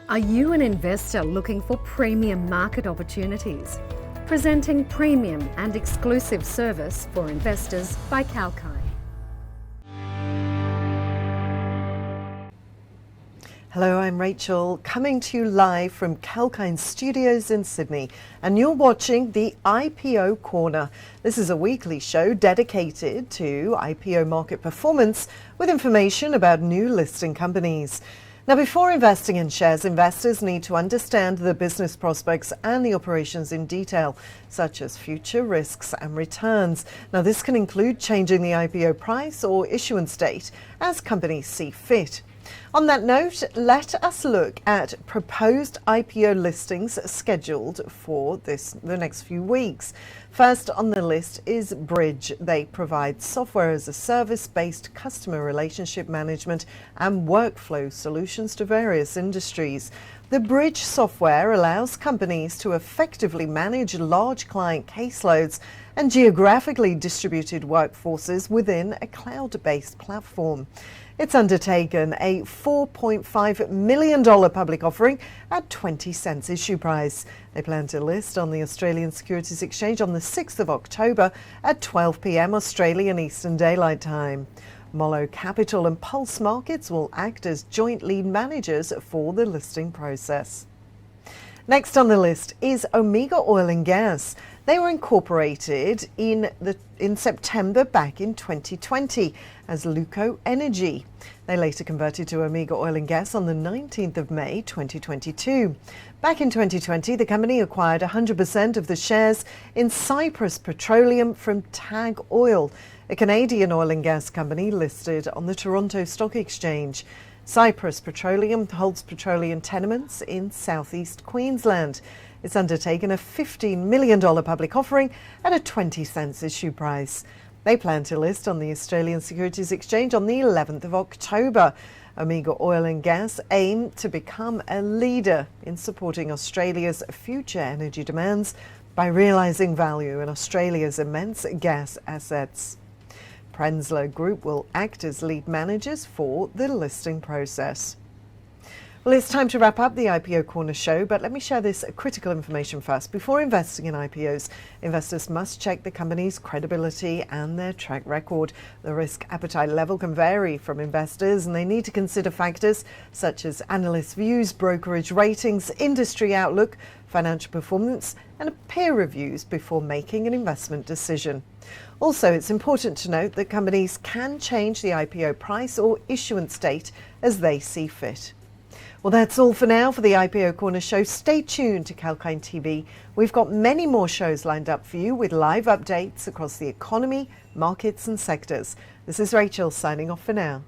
Are you an investor looking for premium market opportunities? Presenting premium and exclusive service for investors by Kalkine. Hello, I'm Rachel, coming to you live from Kalkine Studios in Sydney, and you're watching the IPO Corner. This is a weekly show dedicated to IPO market performance with information about new listing companies. Now, before investing in shares, investors need to understand the business prospects and the operations in detail, such as future risks and returns. Now, this can include changing the IPO price or issuance date as companies see fit. On that note, let us look at proposed IPO listings scheduled for the next few weeks. First on the list is Bridge. They provide software as a service-based customer relationship management and workflow solutions to various industries. The Bridge software allows companies to effectively manage large client caseloads and geographically distributed workforces within a cloud-based platform. It's undertaken a $4.5 million public offering at 20 cents issue price. They plan to list on the Australian Securities Exchange on the 6th of October at 12 p.m. Australian Eastern Daylight Time. Mollo Capital and Pulse Markets will act as joint lead managers for the listing process. Next on the list is Omega Oil and Gas. They were incorporated in September back in 2020 as Luco Energy. They later converted to Omega Oil and Gas on the 19th of May 2022. Back in 2020, the company acquired 100% of the shares in Cyprus Petroleum from TAG Oil, a Canadian oil and gas company listed on the Toronto Stock Exchange. Cyprus Petroleum holds petroleum tenements in southeast Queensland. It's undertaken a $15 million public offering at a 20 cents issue price. They plan to list on the Australian Securities Exchange on the 11th of October. Omega Oil and Gas aim to become a leader in supporting Australia's future energy demands by realising value in Australia's immense gas assets. Prenzler Group will act as lead managers for the listing process. Well, it's time to wrap up the IPO Corner show, but let me share this critical information first. Before investing in IPOs, investors must check the company's credibility and their track record. The risk appetite level can vary from investors, and they need to consider factors such as analyst views, brokerage ratings, industry outlook, financial performance, and peer reviews before making an investment decision. Also, it's important to note that companies can change the IPO price or issuance date as they see fit. Well, that's all for now for the IPO Corner show. Stay tuned to Kalkine TV. We've got many more shows lined up for you with live updates across the economy, markets and sectors. This is Rachel signing off for now.